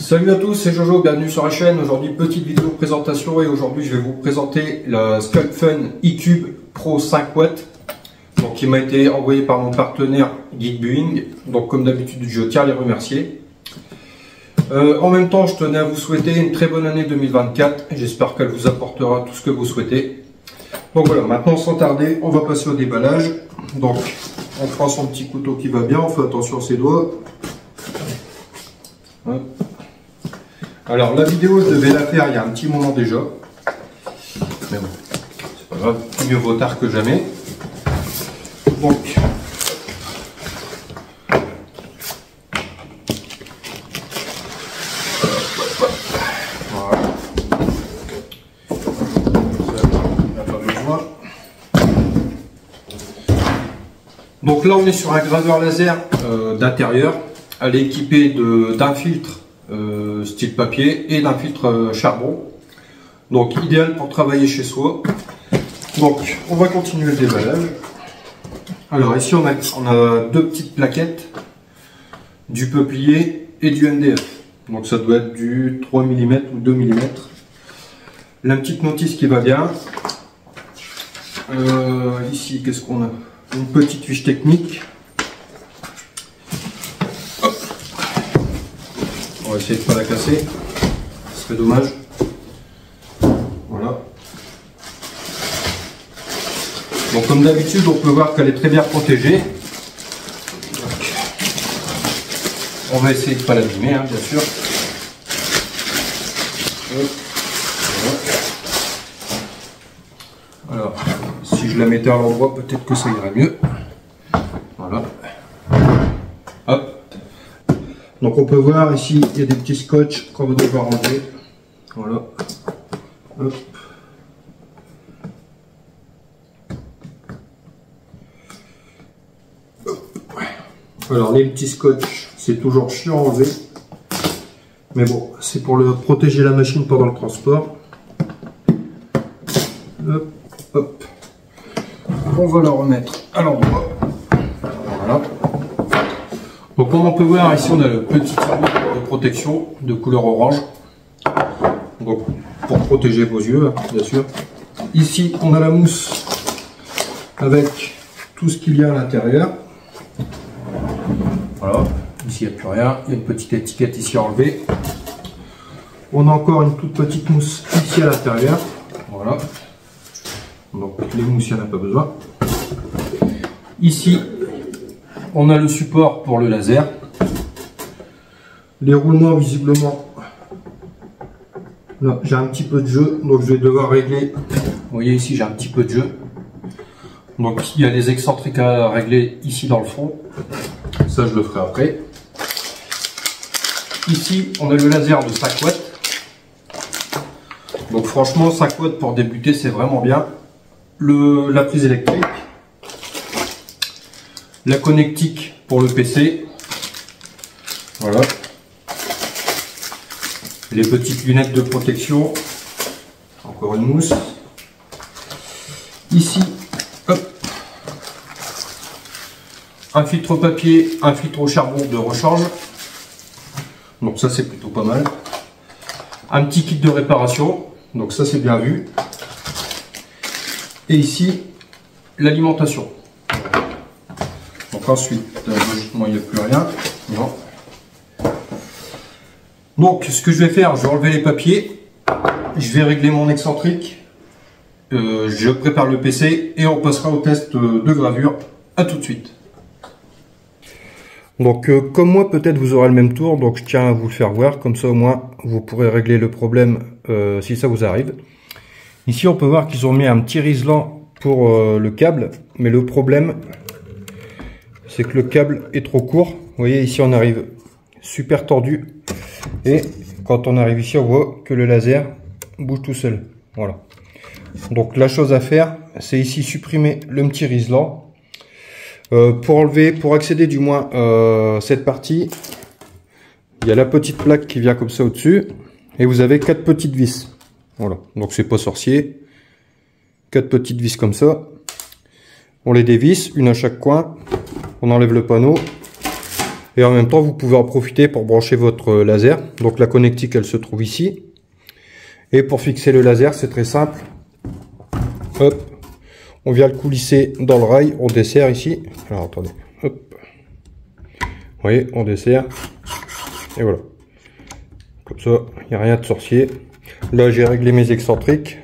Salut à tous, c'est Jojo, bienvenue sur la chaîne. Aujourd'hui, petite vidéo présentation et aujourd'hui, je vais vous présenter la SculptFun E-Cube Pro 5 watts. Donc, qui m'a été envoyé par mon partenaire Geekbuilding. Donc, comme d'habitude, je tiens à les remercier. En même temps, je tenais à vous souhaiter une très bonne année 2024. J'espère qu'elle vous apportera tout ce que vous souhaitez. Donc voilà, maintenant sans tarder, on va passer au déballage. Donc, on prend son petit couteau qui va bien, on fait attention à ses doigts. Hop. Alors la vidéo je devais la faire il y a un petit moment déjà, mais bon, c'est pas grave, mieux vaut tard que jamais. Donc, voilà. On n'a pas besoin. Donc là on est sur un graveur laser d'intérieur. Elle est équipée d'un filtre style papier et d'un filtre charbon, donc idéal pour travailler chez soi. Donc on va continuer le déballage. Alors ici on a deux petites plaquettes, du peuplier et du MDF, donc ça doit être du 3 mm ou 2 mm. La petite notice qui va bien. Ici qu'est-ce qu'on a, une petite fiche technique. On va essayer de ne pas la casser, ce serait dommage. Voilà. Donc comme d'habitude, on peut voir qu'elle est très bien protégée. Donc, on va essayer de ne pas l'abîmer, hein, bien sûr. Voilà. Alors, si je la mettais à l'endroit, peut-être que ça irait mieux. Voilà. Hop. Donc on peut voir ici, il y a des petits scotch qu'on va devoir enlever. Voilà. Hop. Alors les petits scotch, c'est toujours chiant à enlever. Mais bon, c'est pour protéger la machine pendant le transport. Hop, hop. On va la remettre à l'endroit. Voilà. Donc comme on peut voir ici, on a le petit tuyau de protection de couleur orange, donc pour protéger vos yeux, hein, bien sûr. Ici on a la mousse avec tout ce qu'il y a à l'intérieur. Voilà, ici il n'y a plus rien, il y a une petite étiquette ici à enlever. On a encore une toute petite mousse ici à l'intérieur. Voilà, donc les mousses il n'y en a pas besoin. Ici on a le support pour le laser. Les roulements, visiblement, là j'ai un petit peu de jeu, donc je vais devoir régler. Vous voyez ici j'ai un petit peu de jeu. Donc il y a les excentriques à régler ici dans le fond. Ça je le ferai après. Ici on a le laser de 5 watts. Donc franchement 5 watts pour débuter c'est vraiment bien. La prise électrique. La connectique pour le PC, voilà, les petites lunettes de protection, encore une mousse, ici, hop, un filtre papier, un filtre au charbon de rechange, donc ça c'est plutôt pas mal, un petit kit de réparation, donc ça c'est bien vu, et ici l'alimentation. Ensuite, logiquement, il n'y a plus rien. Non. Donc, ce que je vais faire, je vais enlever les papiers. Je vais régler mon excentrique. Je prépare le PC et on passera au test de gravure. À tout de suite. Donc, comme moi, peut-être vous aurez le même tour. Donc, je tiens à vous le faire voir. Comme ça, au moins, vous pourrez régler le problème si ça vous arrive. Ici, on peut voir qu'ils ont mis un petit riselant pour le câble. Mais le problème, c'est que le câble est trop court. Vous voyez ici on arrive super tordu et quand on arrive ici on voit que le laser bouge tout seul. Voilà. Donc la chose à faire c'est ici supprimer le petit riselant. Pour accéder du moins cette partie, il y a la petite plaque qui vient comme ça au-dessus et vous avez 4 petites vis. Voilà. Donc c'est pas sorcier. 4 petites vis comme ça. On les dévisse, une à chaque coin. On enlève le panneau Et en même temps, vous pouvez en profiter pour brancher votre laser. Donc la connectique, elle se trouve ici. Et pour fixer le laser, c'est très simple. Hop, on vient le coulisser dans le rail, on desserre ici. Alors attendez, hop. Vous voyez, on desserre. Et voilà. Comme ça, il n'y a rien de sorcier. Là, j'ai réglé mes excentriques.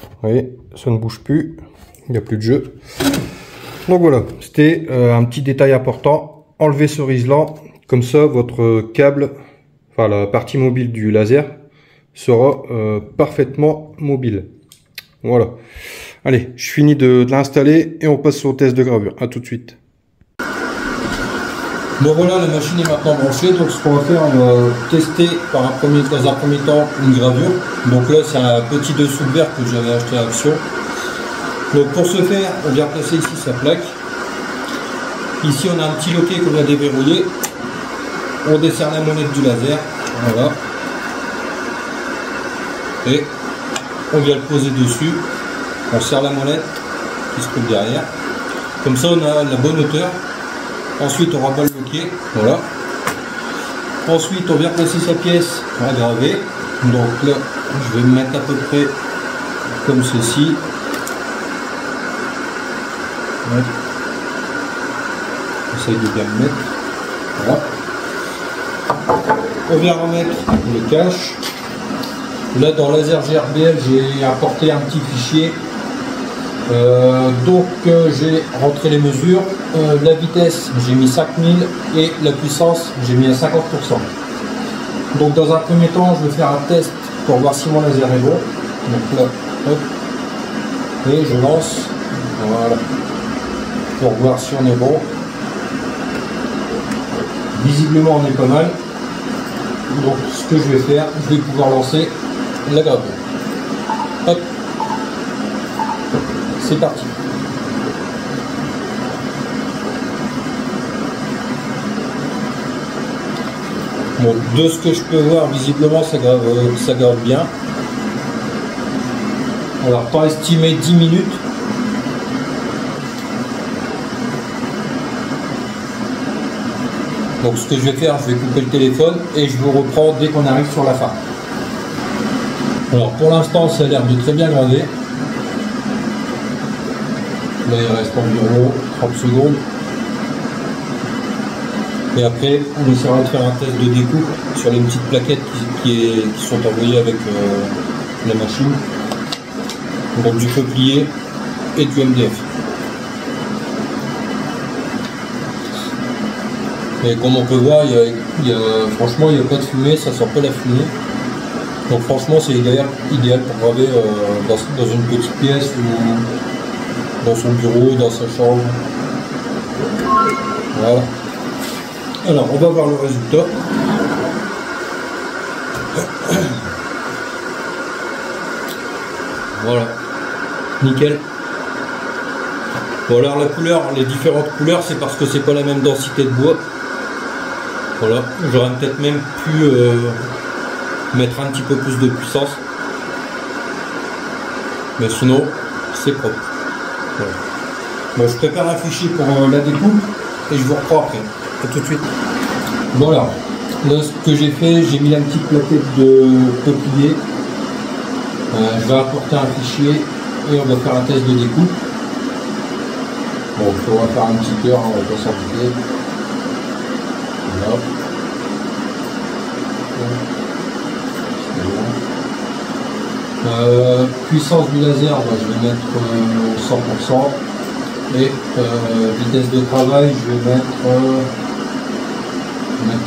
Vous voyez, ça ne bouge plus. Il n'y a plus de jeu. Donc voilà, c'était un petit détail important. Enlevez ce riselant. Comme ça, votre câble, enfin la partie mobile du laser, sera parfaitement mobile. Voilà. Allez, je finis de l'installer et on passe au test de gravure. À tout de suite. Bon voilà, la machine est maintenant branchée. Donc ce qu'on va faire, on va tester dans un premier temps une gravure. Donc là, c'est un petit dessous de verre que j'avais acheté à Action. Donc pour ce faire, on vient placer ici sa plaque. Ici, on a un petit loquet qu'on va déverrouiller. On desserre la molette du laser. Voilà. Et on vient le poser dessus. On serre la molette qui se trouve derrière. Comme ça, on a la bonne hauteur. Ensuite, on rabat le loquet. Voilà. Ensuite, on vient placer sa pièce à graver. Donc là, je vais me mettre à peu près comme ceci. Ouais. J'essaye de bien le mettre. Voilà. On vient remettre le cache. Là, dans Laser GRBL, j'ai apporté un petit fichier. J'ai rentré les mesures. La vitesse, j'ai mis 5000 et la puissance, j'ai mis à 50%. Donc, dans un premier temps, je vais faire un test pour voir si mon laser est bon. Donc là, hop, et je lance. Voilà. Pour voir si on est bon. Visiblement, on est pas mal. Donc, ce que je vais faire, je vais pouvoir lancer la gravure. Hop, c'est parti. Bon, de ce que je peux voir, visiblement, ça grave bien. Alors, temps estimé 10 minutes. Donc, ce que je vais faire, je vais couper le téléphone et je vous reprends dès qu'on arrive sur la fin. Alors, pour l'instant, ça a l'air de très bien graver. Là, il reste environ 30 secondes. Et après, on essaiera de faire un test de découpe sur les petites plaquettes qui sont envoyées avec la machine. Donc du peuplier et du MDF. Et comme on peut voir, franchement, il n'y a pas de fumée, ça sort pas la fumée. Donc franchement, c'est idéal pour graver dans une petite pièce ou dans son bureau, dans sa chambre. Voilà. Alors, on va voir le résultat. Voilà. Nickel. Bon, alors la couleur, les différentes couleurs, c'est parce que c'est pas la même densité de bois. Voilà. J'aurais peut-être même pu mettre un petit peu plus de puissance. Mais sinon, c'est propre. Voilà. Bon, je prépare un fichier pour la découpe et je vous reprends après. A tout de suite. Voilà. Là, ce que j'ai fait, j'ai mis la petite plaquette de peuplier. Je vais apporter un fichier et on va faire un test de découpe. Bon, il faudra faire un petit cœur, on va pas s'embêter. Voilà. Puissance du laser, je vais mettre 100%. Et vitesse de travail, je vais mettre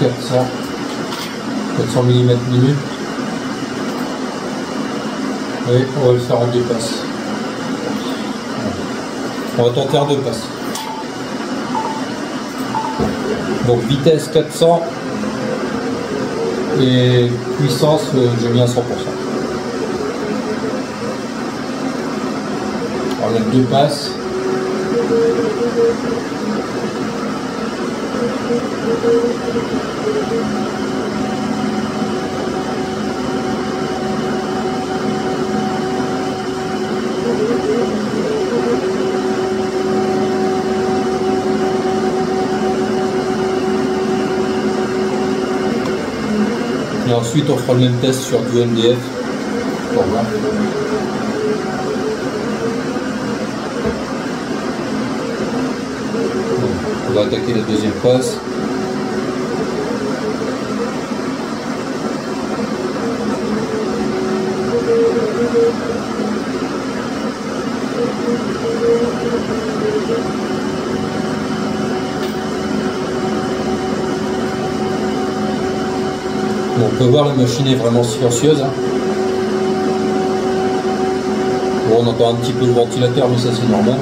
400 mm minute. Et on va le faire en 2 passes. On va tenter en 2 passes. Donc vitesse 400 et puissance, j'ai mis à 100%. On va mettre 2 passes. Et ensuite on fera le même test sur du MDF pour voir. On va attaquer la deuxième passe. Bon, on peut voir la machine est vraiment silencieuse. Hein. Bon, on entend un petit peu le ventilateur, mais ça c'est normal.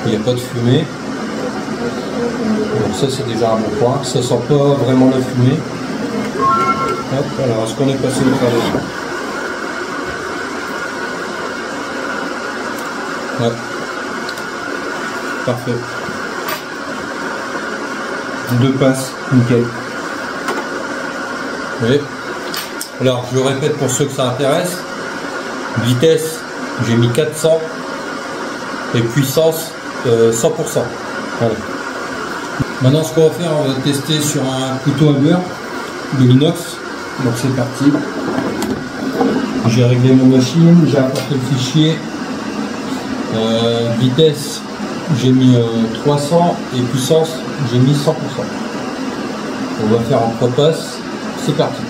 Il n'y a pas de fumée. Donc ça c'est déjà un bon point. Ça sent pas vraiment la fumée. Hop, alors est-ce qu'on est passé au travers? Ouais. Parfait. 2 passes, nickel. Oui. Alors je répète pour ceux que ça intéresse. Vitesse, j'ai mis 400 et puissance 100%. Voilà. Maintenant ce qu'on va faire, on va tester sur un couteau à beurre de l'inox. Donc c'est parti. J'ai réglé ma machine, j'ai apporté le fichier. Vitesse, j'ai mis 300 et puissance, j'ai mis 100%. On va faire en 3 passes. C'est parti.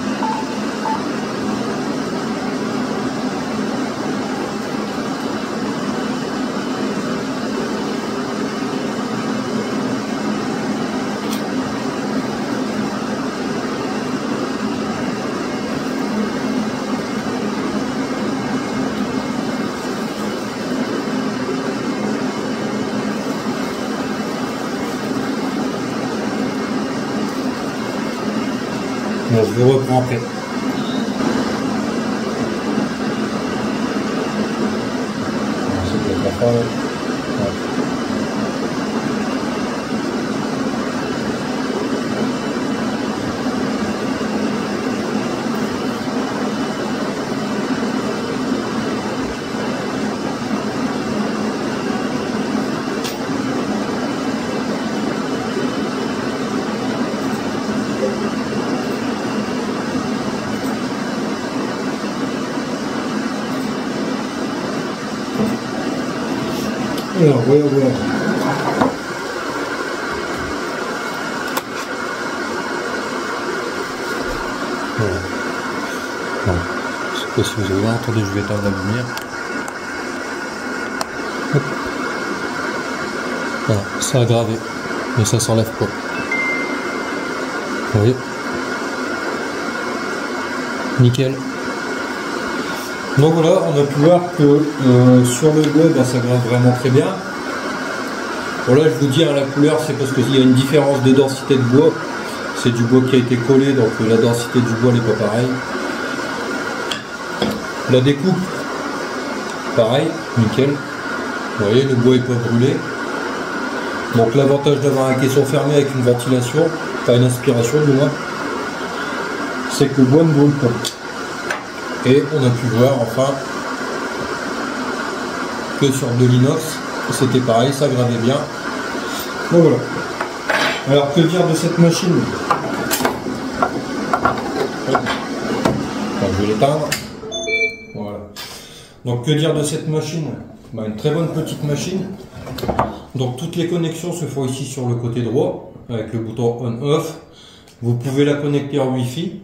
Bon, je vous reprends après. C'est peut-être pas. Alors, voilà. Bon. Je sais pas si vous avez entendu, je vais éteindre la lumière. Hop. Voilà, ça a gravé, mais ça s'enlève pas. Vous voyez? Nickel. Donc voilà, on a pu voir que sur le bois, ben, ça grave vraiment très bien. Bon là, je vous dis, hein, la couleur, c'est parce qu'il y a une différence de densité de bois. C'est du bois qui a été collé, donc la densité du bois n'est pas pareille. La découpe, pareil, nickel. Vous voyez, le bois n'est pas brûlé. Donc l'avantage d'avoir un caisson fermé avec une ventilation, pas une aspiration du moins, c'est que le bois ne brûle pas. Et on a pu voir enfin que sur de l'inox, c'était pareil, ça gravait bien. Bon voilà. Alors que dire de cette machine? Enfin, je vais l'éteindre. Voilà. Donc que dire de cette machine? Bah, une très bonne petite machine. Donc toutes les connexions se font ici sur le côté droit avec le bouton on-off. Vous pouvez la connecter en Wi-Fi.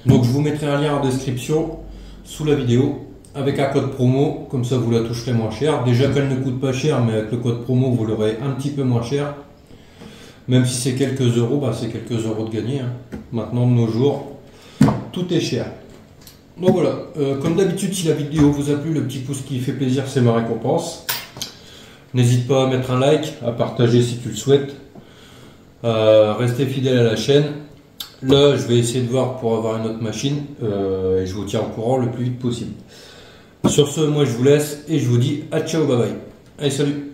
Donc je vous mettrai un lien en description sous la vidéo avec un code promo, comme ça vous la toucherez moins cher. Déjà qu'elle ne coûte pas cher, mais avec le code promo vous l'aurez un petit peu moins cher. Même si c'est quelques euros, bah c'est quelques euros de gagner. Hein. Maintenant de nos jours, tout est cher. Donc voilà, comme d'habitude, si la vidéo vous a plu, le petit pouce qui fait plaisir, c'est ma récompense. N'hésite pas à mettre un like, à partager si tu le souhaites. Restez fidèle à la chaîne. Là, je vais essayer de voir pour avoir une autre machine et je vous tiens au courant le plus vite possible. Sur ce, moi je vous laisse et je vous dis à ciao, bye bye. Allez, salut!